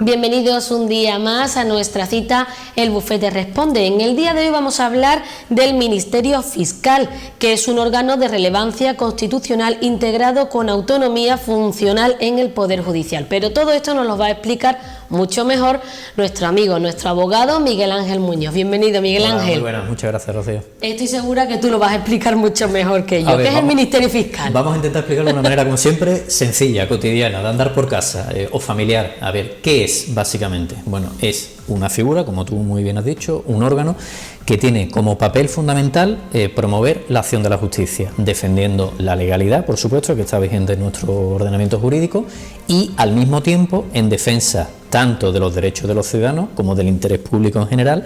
Bienvenidos un día más a nuestra cita El Bufete Responde. En el día de hoy vamos a hablar del Ministerio Fiscal, que es un órgano de relevancia constitucional integrado con autonomía funcional en el Poder Judicial. Pero todo esto nos lo va a explicar mucho mejor nuestro amigo, nuestro abogado Miguel Ángel Muñoz. Bienvenido, Miguel Ángel. Muy buenas, muchas gracias, Rocío. Estoy segura que tú lo vas a explicar mucho mejor que yo. ¿Qué es el Ministerio Fiscal? Vamos a intentar explicarlo de una manera, como siempre, sencilla, cotidiana, de andar por casa o familiar. A ver, ¿qué es básicamente? Bueno, es una figura, como tú muy bien has dicho, un órgano que tiene como papel fundamental promover la acción de la justicia, defendiendo la legalidad, por supuesto, que está vigente en nuestro ordenamiento jurídico, y al mismo tiempo en defensa tanto de los derechos de los ciudadanos como del interés público en general,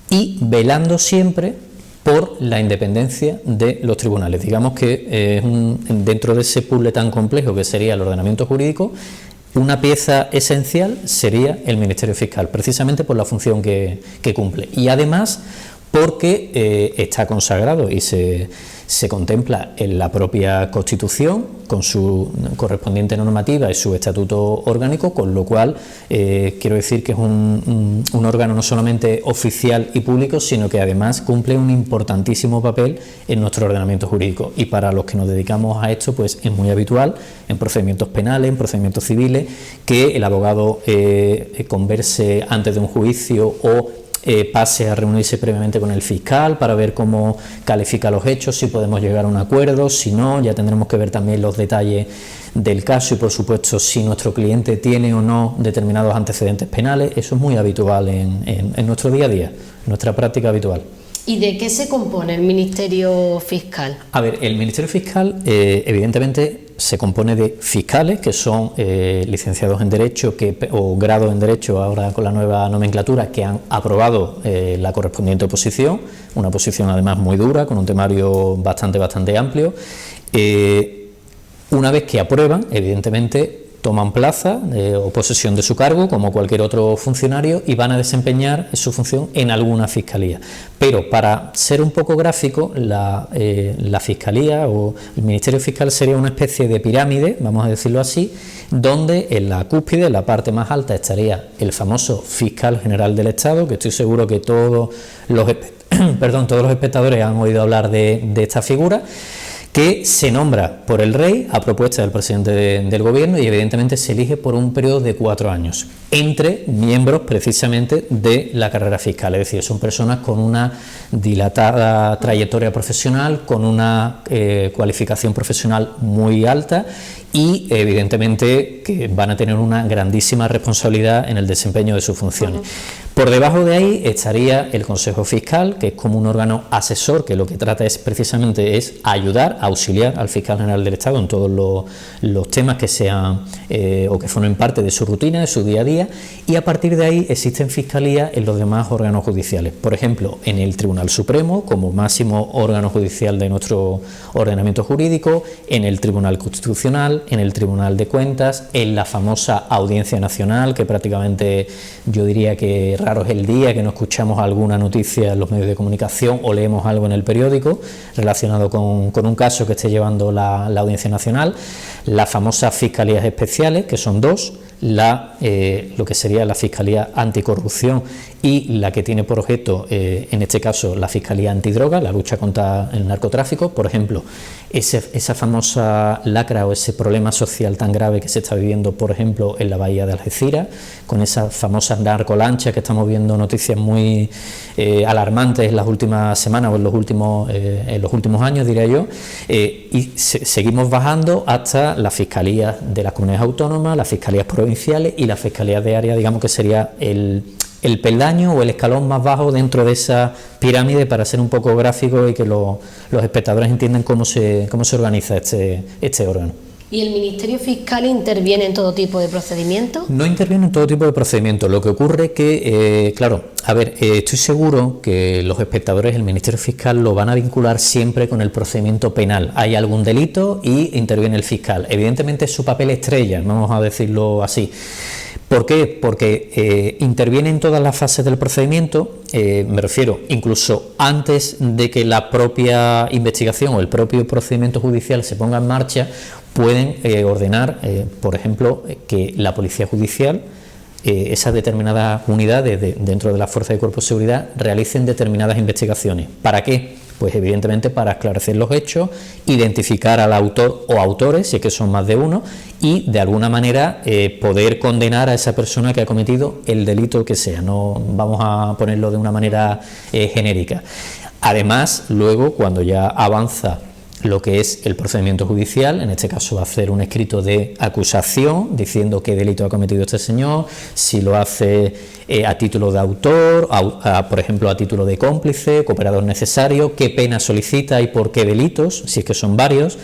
y velando siempre por la independencia de los tribunales. Digamos que dentro de ese puzzle tan complejo que sería el ordenamiento jurídico, una pieza esencial sería el Ministerio Fiscal, precisamente por la función que cumple, y además porque está consagrado y se contempla en la propia Constitución con su correspondiente normativa y su estatuto orgánico, con lo cual quiero decir que es un órgano no solamente oficial y público, sino que además cumple un importantísimo papel en nuestro ordenamiento jurídico. Y para los que nos dedicamos a esto, pues es muy habitual en procedimientos penales, en procedimientos civiles, que el abogado converse antes de un juicio o pase a reunirse previamente con el fiscal para ver cómo califica los hechos, si podemos llegar a un acuerdo, si no, ya tendremos que ver también los detalles del caso y, por supuesto, si nuestro cliente tiene o no determinados antecedentes penales. Eso es muy habitual en nuestro día a día, nuestra práctica habitual. ¿Y de qué se compone el Ministerio Fiscal? A ver, el Ministerio Fiscal evidentemente se compone de fiscales que son licenciados en Derecho o grados en Derecho, ahora con la nueva nomenclatura, que han aprobado la correspondiente oposición, una oposición además muy dura, con un temario bastante amplio. Una vez que aprueban, evidentemente toman plaza o posesión de su cargo como cualquier otro funcionario y van a desempeñar su función en alguna fiscalía. Pero para ser un poco gráfico, la fiscalía o el Ministerio Fiscal sería una especie de pirámide, vamos a decirlo así, donde en la cúspide, en la parte más alta, estaría el famoso fiscal general del Estado, que estoy seguro que todos los espectadores han oído hablar de esta figura, que se nombra por el rey a propuesta del presidente del gobierno y evidentemente se elige por un periodo de 4 años entre miembros precisamente de la carrera fiscal, es decir, son personas con una dilatada trayectoria profesional, con una cualificación profesional muy alta y evidentemente que van a tener una grandísima responsabilidad en el desempeño de sus funciones. Por debajo de ahí estaría el Consejo Fiscal, que es como un órgano asesor, que lo que trata es precisamente ayudar, auxiliar al Fiscal General del Estado en todos los temas que sean o que formen parte de su rutina, de su día a día, y a partir de ahí existen fiscalías en los demás órganos judiciales. Por ejemplo, en el Tribunal Supremo, como máximo órgano judicial de nuestro ordenamiento jurídico, en el Tribunal Constitucional, en el Tribunal de Cuentas, en la famosa Audiencia Nacional, que prácticamente yo diría que raro es el día que no escuchamos alguna noticia en los medios de comunicación o leemos algo en el periódico relacionado con un caso que esté llevando la Audiencia Nacional, las famosas Fiscalías Especiales, que son 2, lo que sería la Fiscalía Anticorrupción y la que tiene por objeto, en este caso, la Fiscalía Antidroga, la lucha contra el narcotráfico. Por ejemplo, esa famosa lacra o ese problema social tan grave que se está viviendo, por ejemplo, en la bahía de Algeciras, con esas famosas narcolanchas que estamos viendo noticias muy alarmantes en las últimas semanas o en los últimos años, diría yo, y seguimos bajando hasta las fiscalías de las comunidades autónomas, las fiscalías provinciales y las fiscalías de área, digamos que sería el peldaño o el escalón más bajo dentro de esa pirámide, para ser un poco gráfico y que los espectadores entiendan cómo se organiza este órgano. ¿Y el Ministerio Fiscal interviene en todo tipo de procedimientos? No interviene en todo tipo de procedimientos. Lo que ocurre es que, estoy seguro que los espectadores, el Ministerio Fiscal lo van a vincular siempre con el procedimiento penal. Hay algún delito y interviene el fiscal. Evidentemente es su papel estrella, vamos a decirlo así. ¿Por qué? Porque interviene en todas las fases del procedimiento, me refiero incluso antes de que la propia investigación o el propio procedimiento judicial se ponga en marcha, pueden ordenar, por ejemplo, que la Policía Judicial esas determinadas unidades dentro de las fuerzas de cuerpo de seguridad realicen determinadas investigaciones. ¿Para qué? Pues evidentemente para esclarecer los hechos, identificar al autor o autores, si es que son más de uno, y de alguna manera poder condenar a esa persona que ha cometido el delito que sea. No vamos a ponerlo de una manera genérica. Además, luego, cuando ya avanza lo que es el procedimiento judicial, en este caso va a hacer un escrito de acusación diciendo qué delito ha cometido este señor, si lo hace a título de autor, por ejemplo a título de cómplice, cooperador necesario, qué pena solicita y por qué delitos, si es que son varios,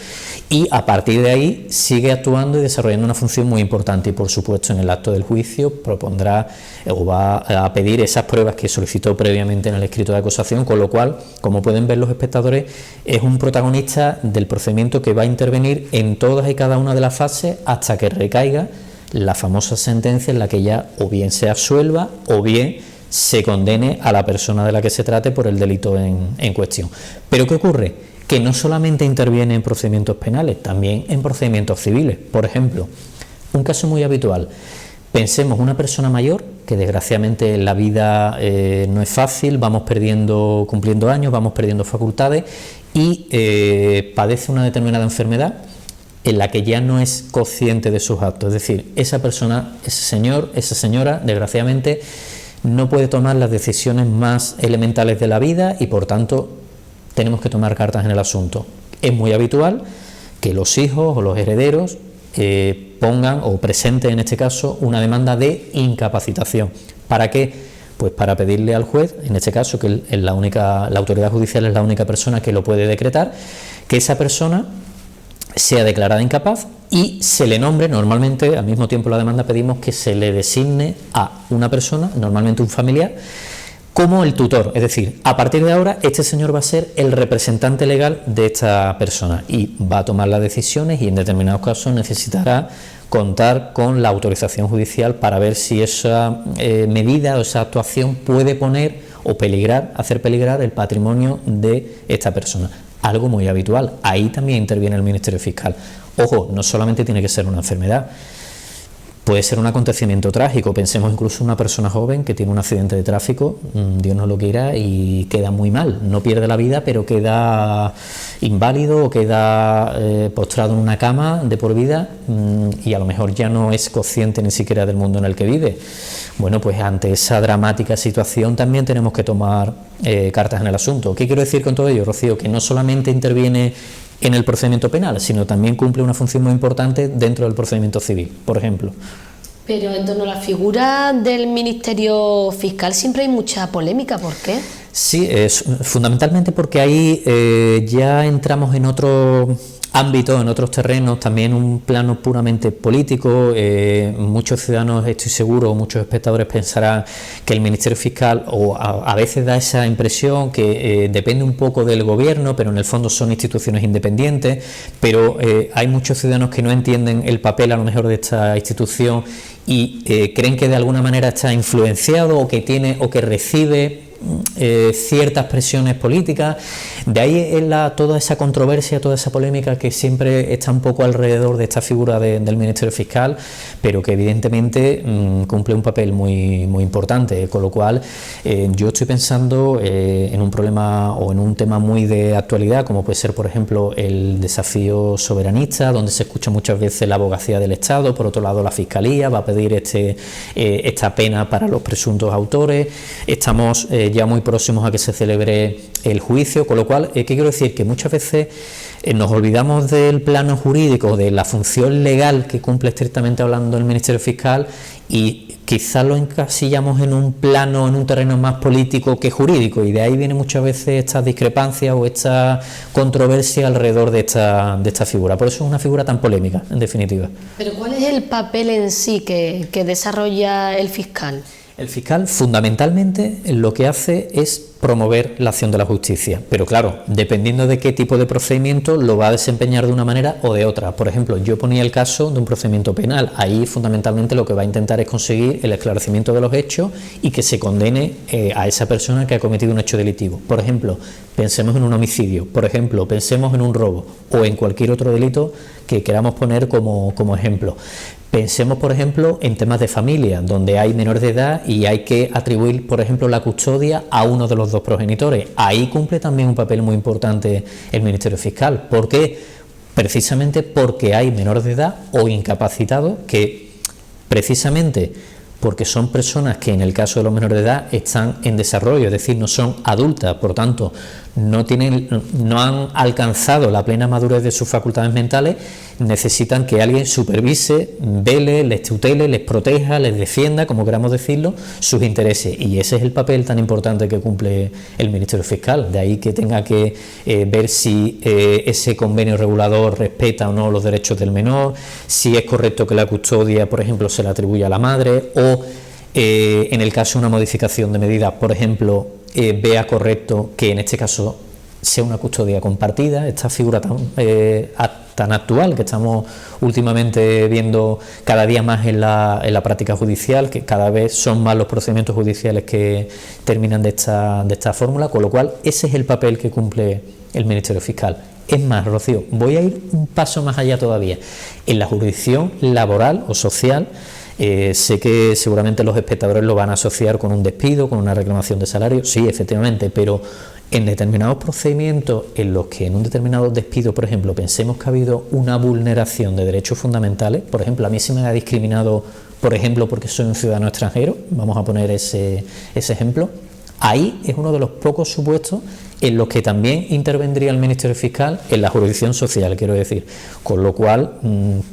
y a partir de ahí sigue actuando y desarrollando una función muy importante y por supuesto en el acto del juicio propondrá o va a pedir esas pruebas que solicitó previamente en el escrito de acusación, con lo cual, como pueden ver los espectadores, es un protagonista del procedimiento que va a intervenir en todas y cada una de las fases hasta que recaiga la famosa sentencia en la que ya o bien se absuelva o bien se condene a la persona de la que se trate por el delito en cuestión. ¿Pero qué ocurre? Que no solamente interviene en procedimientos penales, también en procedimientos civiles. Por ejemplo, un caso muy habitual, pensemos una persona mayor que desgraciadamente la vida no es fácil, vamos cumpliendo años, vamos perdiendo facultades y padece una determinada enfermedad en la que ya no es consciente de sus actos. Es decir, esa persona, ese señor, esa señora, desgraciadamente no puede tomar las decisiones más elementales de la vida y por tanto tenemos que tomar cartas en el asunto. Es muy habitual que los hijos o los herederos pongan o presenten en este caso una demanda de incapacitación. ¿Para qué? Pues para pedirle al juez, en este caso que la autoridad judicial es la única persona que lo puede decretar, que esa persona sea declarada incapaz y se le nombre, normalmente al mismo tiempo la demanda pedimos que se le designe a una persona, normalmente un familiar, como el tutor, es decir, a partir de ahora este señor va a ser el representante legal de esta persona y va a tomar las decisiones y en determinados casos necesitará contar con la autorización judicial para ver si esa medida o esa actuación puede poner o hacer peligrar el patrimonio de esta persona. Algo muy habitual, ahí también interviene el Ministerio Fiscal. Ojo, no solamente tiene que ser una enfermedad, puede ser un acontecimiento trágico. Pensemos incluso en una persona joven que tiene un accidente de tráfico, Dios no lo quiera, y queda muy mal, no pierde la vida, pero queda inválido o queda postrado en una cama de por vida y a lo mejor ya no es consciente ni siquiera del mundo en el que vive. Bueno, pues ante esa dramática situación también tenemos que tomar cartas en el asunto. ¿Qué quiero decir con todo ello, Rocío? Que no solamente interviene en el procedimiento penal, sino también cumple una función muy importante dentro del procedimiento civil, por ejemplo. Pero en torno a la figura del Ministerio Fiscal siempre hay mucha polémica, ¿por qué? Sí, fundamentalmente porque ahí ya entramos en otro ámbitos, en otros terrenos, también un plano puramente político. Muchos ciudadanos, estoy seguro, muchos espectadores pensarán que el Ministerio Fiscal o a veces da esa impresión que depende un poco del gobierno, pero en el fondo son instituciones independientes, pero hay muchos ciudadanos que no entienden el papel a lo mejor de esta institución y creen que de alguna manera está influenciado o que tiene o que recibe ciertas presiones políticas. De ahí toda esa controversia, toda esa polémica que siempre está un poco alrededor de esta figura del Ministerio Fiscal, pero que evidentemente cumple un papel muy, muy importante, con lo cual yo estoy pensando en un problema o en un tema muy de actualidad, como puede ser por ejemplo el desafío soberanista, donde se escucha muchas veces la abogacía del Estado, por otro lado la Fiscalía va a pedir esta pena para los presuntos autores. Estamos ya muy próximos a que se celebre el juicio, con lo cual, ¿qué quiero decir? Que muchas veces nos olvidamos del plano jurídico, de la función legal que cumple estrictamente hablando el Ministerio Fiscal y quizás lo encasillamos en un plano, en un terreno más político que jurídico, y de ahí viene muchas veces esta discrepancia o esta controversia alrededor de esta figura. Por eso es una figura tan polémica, en definitiva. Pero ¿cuál es el papel en sí que desarrolla el fiscal? El fiscal fundamentalmente lo que hace es promover la acción de la justicia, pero claro, dependiendo de qué tipo de procedimiento lo va a desempeñar de una manera o de otra. Por ejemplo, yo ponía el caso de un procedimiento penal, ahí fundamentalmente lo que va a intentar es conseguir el esclarecimiento de los hechos y que se condene a esa persona que ha cometido un hecho delictivo. Por ejemplo, pensemos en un homicidio, por ejemplo, pensemos en un robo o en cualquier otro delito que queramos poner como ejemplo. Pensemos, por ejemplo, en temas de familia, donde hay menores de edad y hay que atribuir, por ejemplo, la custodia a uno de los dos progenitores. Ahí cumple también un papel muy importante el Ministerio Fiscal. ¿Por qué? Precisamente porque hay menores de edad o incapacitados que, precisamente porque son personas que en el caso de los menores de edad están en desarrollo, es decir, no son adultas, por tanto no han alcanzado la plena madurez de sus facultades mentales, necesitan que alguien supervise, vele, les tutele, les proteja, les defienda, como queramos decirlo, sus intereses, y ese es el papel tan importante que cumple el Ministerio Fiscal. De ahí que tenga que ver si ese convenio regulador respeta o no los derechos del menor, si es correcto que la custodia, por ejemplo, se la atribuya a la madre, o en el caso de una modificación de medidas, por ejemplo, vea correcto que en este caso sea una custodia compartida, esta figura tan actual que estamos últimamente viendo cada día más en la práctica judicial, que cada vez son más los procedimientos judiciales que terminan de esta fórmula, con lo cual ese es el papel que cumple el Ministerio Fiscal. Es más, Rocío, voy a ir un paso más allá todavía. En la jurisdicción laboral o social, sé que seguramente los espectadores lo van a asociar con un despido, con una reclamación de salario, sí, efectivamente, pero en determinados procedimientos en los que en un determinado despido, por ejemplo, pensemos que ha habido una vulneración de derechos fundamentales, por ejemplo, a mí se me ha discriminado, por ejemplo, porque soy un ciudadano extranjero, vamos a poner ese ejemplo, ahí es uno de los pocos supuestos en los que también intervendría el Ministerio Fiscal en la jurisdicción social, quiero decir, con lo cual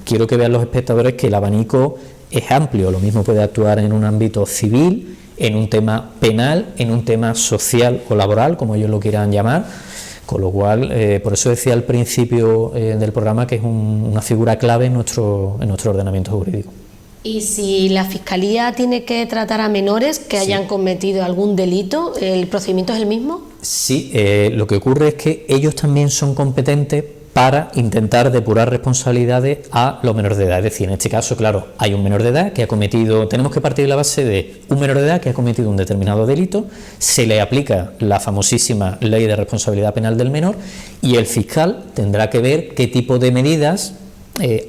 quiero que vean los espectadores que el abanico es amplio, lo mismo puede actuar en un ámbito civil, en un tema penal, en un tema social o laboral, como ellos lo quieran llamar, con lo cual, por eso decía al principio del programa que es una figura clave en nuestro ordenamiento jurídico. Y si la Fiscalía tiene que tratar a menores que hayan cometido algún delito, ¿el procedimiento es el mismo? Sí, lo que ocurre es que ellos también son competentes para intentar depurar responsabilidades a los menores de edad. Es decir, en este caso, claro, hay un menor de edad que ha cometido, tenemos que partir de la base de un menor de edad que ha cometido un determinado delito, se le aplica la famosísima ley de responsabilidad penal del menor y el fiscal tendrá que ver qué tipo de medidas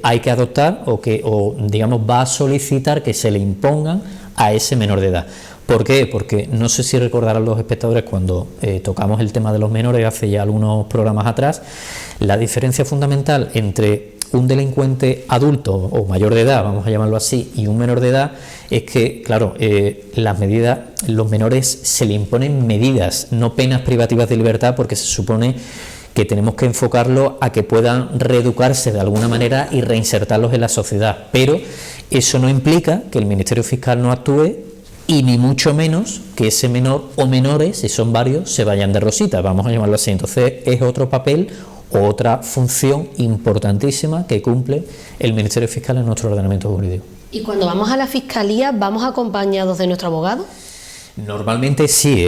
hay que adoptar o digamos va a solicitar que se le impongan a ese menor de edad. ¿Por qué? Porque no sé si recordarán los espectadores cuando tocamos el tema de los menores hace ya algunos programas atrás, la diferencia fundamental entre un delincuente adulto o mayor de edad, vamos a llamarlo así, y un menor de edad es que, claro, las medidas, los menores se le imponen medidas, no penas privativas de libertad, porque se supone que tenemos que enfocarlo a que puedan reeducarse de alguna manera y reinsertarlos en la sociedad, pero eso no implica que el Ministerio Fiscal no actúe y ni mucho menos que ese menor o menores, si son varios, se vayan de rosita, vamos a llamarlo así. Entonces es otro papel o otra función importantísima que cumple el Ministerio Fiscal en nuestro ordenamiento jurídico. ¿Y cuando vamos a la Fiscalía, vamos acompañados de nuestro abogado? Normalmente sí,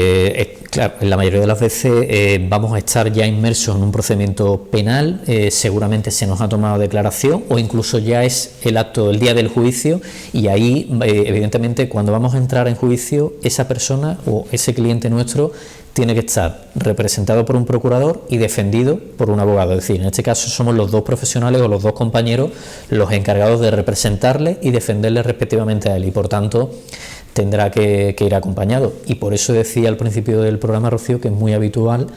claro, la mayoría de las veces vamos a estar ya inmersos en un procedimiento penal, seguramente se nos ha tomado declaración o incluso ya es el acto del día del juicio y ahí evidentemente cuando vamos a entrar en juicio esa persona o ese cliente nuestro tiene que estar representado por un procurador y defendido por un abogado, es decir, en este caso somos los dos profesionales o los dos compañeros los encargados de representarle y defenderle respectivamente a él y por tanto tendrá que ir acompañado y por eso decía al principio del programa, Rocío, que es muy habitual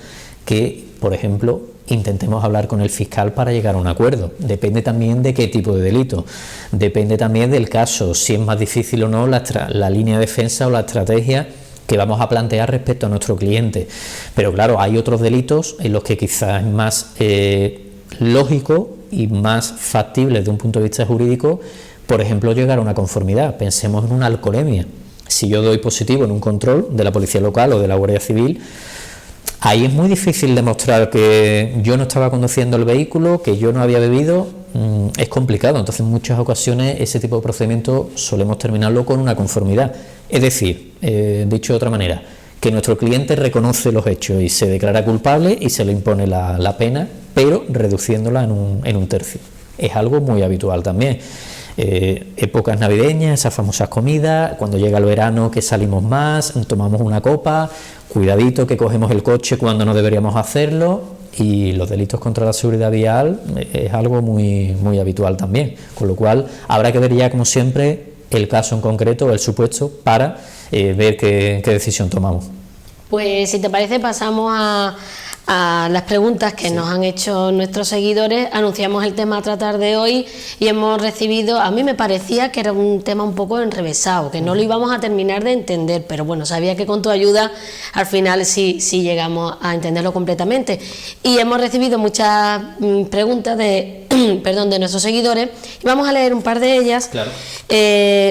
que, por ejemplo, intentemos hablar con el fiscal para llegar a un acuerdo. Depende también de qué tipo de delito, depende también del caso, si es más difícil o no la línea de defensa o la estrategia que vamos a plantear respecto a nuestro cliente. Pero claro, hay otros delitos en los que quizás es más lógico y más factible desde un punto de vista jurídico, por ejemplo, llegar a una conformidad. Pensemos en una alcoholemia. Si yo doy positivo en un control de la policía local o de la Guardia Civil, ahí es muy difícil demostrar que yo no estaba conduciendo el vehículo, que yo no había bebido, es complicado. Entonces, en muchas ocasiones ese tipo de procedimiento solemos terminarlo con una conformidad. Es decir, dicho de otra manera, que nuestro cliente reconoce los hechos y se declara culpable y se le impone la pena, pero reduciéndola en un tercio. Es algo muy habitual también. Épocas navideñas, esas famosas comidas, cuando llega el verano que salimos más, tomamos una copa, cuidadito que cogemos el coche cuando no deberíamos hacerlo, y los delitos contra la seguridad vial es algo muy, muy habitual también, con lo cual habrá que ver ya, como siempre, el caso en concreto, el supuesto, para ver qué decisión tomamos. Pues si te parece pasamos a las preguntas que nos han hecho nuestros seguidores. Anunciamos el tema a tratar de hoy y hemos recibido, a mí me parecía que era un tema un poco enrevesado, que no lo íbamos a terminar de entender, pero bueno, sabía que con tu ayuda al final sí llegamos a entenderlo completamente. Y hemos recibido muchas preguntas de nuestros seguidores y vamos a leer un par de ellas. Claro.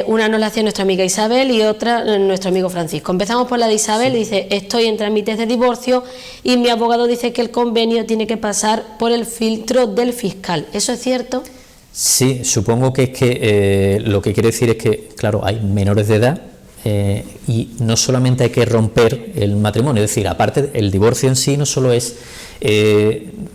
Una nos la hacía nuestra amiga Isabel y otra nuestro amigo Francisco. Empezamos por la de Isabel. Dice: estoy en trámites de divorcio y mi abogado dice que el convenio tiene que pasar por el filtro del fiscal. ¿Eso es cierto? Sí, supongo que es que lo que quiere decir es que, claro, hay menores de edad y no solamente hay que romper el matrimonio, es decir, aparte el divorcio en sí no solo es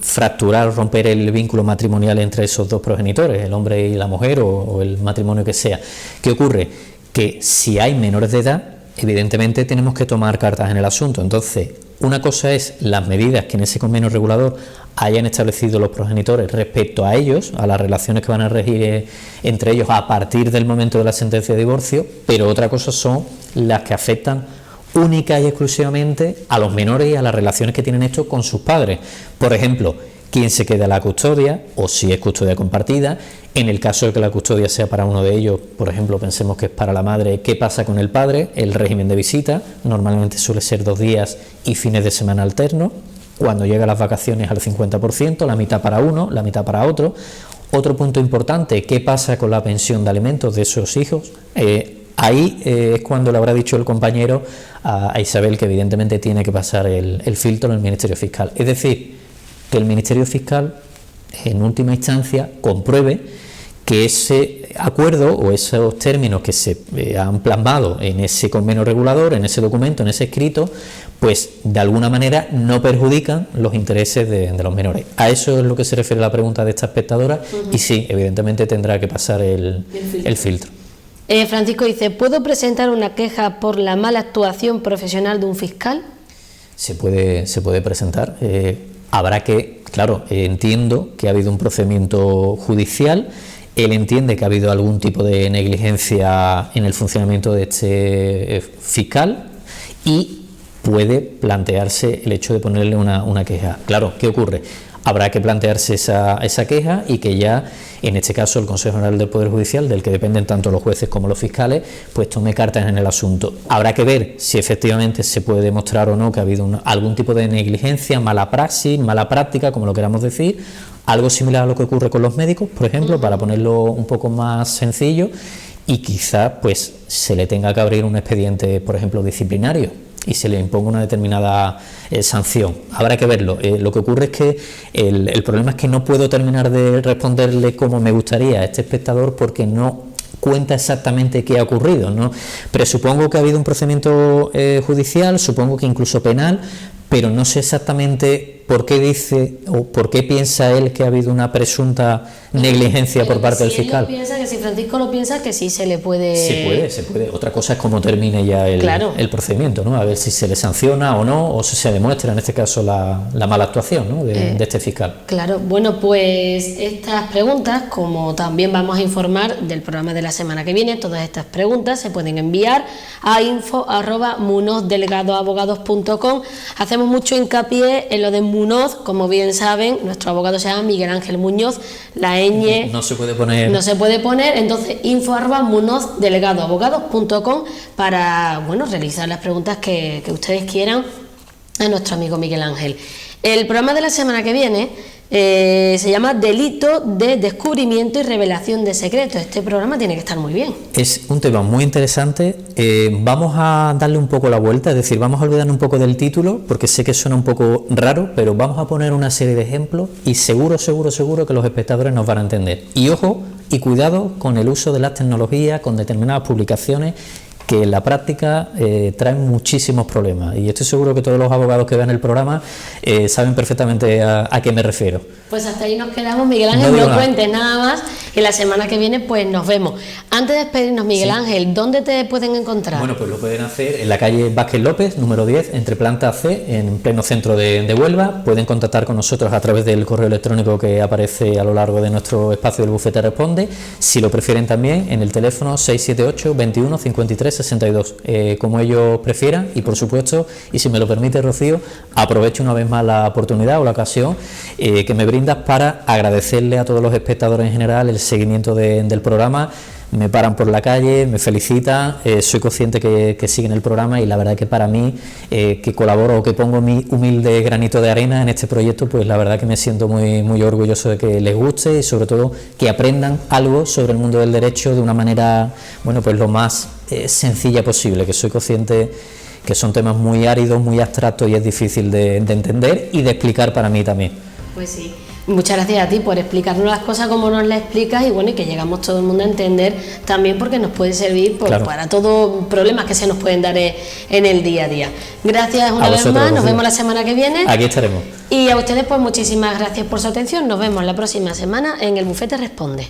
fracturar o romper el vínculo matrimonial entre esos dos progenitores, el hombre y la mujer o el matrimonio que sea. ¿Qué ocurre? Que si hay menores de edad, evidentemente tenemos que tomar cartas en el asunto. Entonces, una cosa es las medidas que en ese convenio regulador hayan establecido los progenitores respecto a ellos, a las relaciones que van a regir entre ellos a partir del momento de la sentencia de divorcio, pero otra cosa son las que afectan única y exclusivamente a los menores y a las relaciones que tienen estos con sus padres. Por ejemplo, quién se queda la custodia o si es custodia compartida. En el caso de que la custodia sea para uno de ellos, por ejemplo, pensemos que es para la madre, ¿qué pasa con el padre? El régimen de visita, normalmente suele ser 2 días y fines de semana alternos. Cuando llega las vacaciones al 50%, la mitad para uno, la mitad para otro. Otro punto importante, ¿qué pasa con la pensión de alimentos de esos hijos? Ahí es cuando le habrá dicho el compañero a Isabel que evidentemente tiene que pasar el filtro en el Ministerio Fiscal. Es decir, que el Ministerio Fiscal en última instancia compruebe que ese acuerdo o esos términos que se han plasmado en ese convenio regulador, en ese documento, en ese escrito, pues de alguna manera no perjudican los intereses de los menores. A eso es lo que se refiere la pregunta de esta espectadora. Y sí, evidentemente tendrá que pasar el filtro. Francisco dice: ¿puedo presentar una queja por la mala actuación profesional de un fiscal? Se puede presentar. Habrá que, claro, entiendo que ha habido un procedimiento judicial, él entiende que ha habido algún tipo de negligencia en el funcionamiento de este fiscal y puede plantearse el hecho de ponerle una queja. Claro, ¿qué ocurre? Habrá que plantearse esa queja y que ya, en este caso, el Consejo General del Poder Judicial, del que dependen tanto los jueces como los fiscales, pues tome cartas en el asunto. Habrá que ver si efectivamente se puede demostrar o no que ha habido algún tipo de negligencia, mala praxis, mala práctica, como lo queramos decir, algo similar a lo que ocurre con los médicos, por ejemplo, para ponerlo un poco más sencillo, y quizá pues se le tenga que abrir un expediente, por ejemplo, disciplinario, y se le imponga una determinada sanción. Habrá que verlo. Lo que ocurre es que el problema es que no puedo terminar de responderle como me gustaría a este espectador porque no cuenta exactamente qué ha ocurrido, ¿no? Pero supongo que ha habido un procedimiento judicial, supongo que incluso penal, pero no sé exactamente por qué dice o por qué piensa él que ha habido una presunta negligencia por parte del fiscal. Si Francisco lo piensa, que sí se le puede... Se puede. Otra cosa es cómo termine ya el procedimiento, ¿no? A ver si se le sanciona o no, o si se demuestra en este caso la mala actuación, ¿no? de este fiscal. Claro, bueno, pues estas preguntas, como también vamos a informar del programa de la semana que viene, todas estas preguntas se pueden enviar a info@munozdelegadoabogados.com. Hacemos mucho hincapié en lo de Munoz, como bien saben, nuestro abogado se llama Miguel Ángel Muñoz, la ñ no se puede poner, entonces info@munozdelegadoabogados.com para, bueno, realizar las preguntas que ustedes quieran a nuestro amigo Miguel Ángel. El programa de la semana que viene se llama Delito de descubrimiento y revelación de secretos. Este programa tiene que estar muy bien. Es un tema muy interesante. Vamos a darle un poco la vuelta, es decir, vamos a olvidar un poco del título porque sé que suena un poco raro, pero vamos a poner una serie de ejemplos y seguro que los espectadores nos van a entender. Y ojo y cuidado con el uso de las tecnologías, con determinadas publicaciones que en la práctica traen muchísimos problemas, y estoy seguro que todos los abogados que vean el programa saben perfectamente a qué me refiero. Pues hasta ahí nos quedamos, Miguel Ángel, no cuentes nada más, y la semana que viene pues nos vemos. Antes de despedirnos, Miguel Ángel, ¿dónde te pueden encontrar? Bueno, pues lo pueden hacer en la calle Vázquez López, número 10, entre planta C, en pleno centro de Huelva. Pueden contactar con nosotros a través del correo electrónico que aparece a lo largo de nuestro espacio del Bufete Responde, si lo prefieren también en el teléfono 678 21 53 62, como ellos prefieran. Y por supuesto, y si me lo permite, Rocío, aprovecho una vez más la oportunidad o la ocasión que me brindas para agradecerle a todos los espectadores en general el seguimiento del programa. Me paran por la calle, me felicitan, soy consciente que siguen el programa, y la verdad que para mí, que colaboro o que pongo mi humilde granito de arena en este proyecto, pues la verdad que me siento muy, muy orgulloso de que les guste, y sobre todo que aprendan algo sobre el mundo del derecho de una manera, bueno, pues lo más sencilla posible, que soy consciente que son temas muy áridos, muy abstractos, y es difícil de entender y de explicar para mí también. Pues sí. Muchas gracias a ti por explicarnos las cosas como nos las explicas, y bueno, y que llegamos todo el mundo a entender también, porque nos puede servir para todos problemas que se nos pueden dar en el día a día. Gracias una vez más, nos vemos la semana que viene. Aquí estaremos. Y a ustedes pues muchísimas gracias por su atención, nos vemos la próxima semana en el Bufete Responde.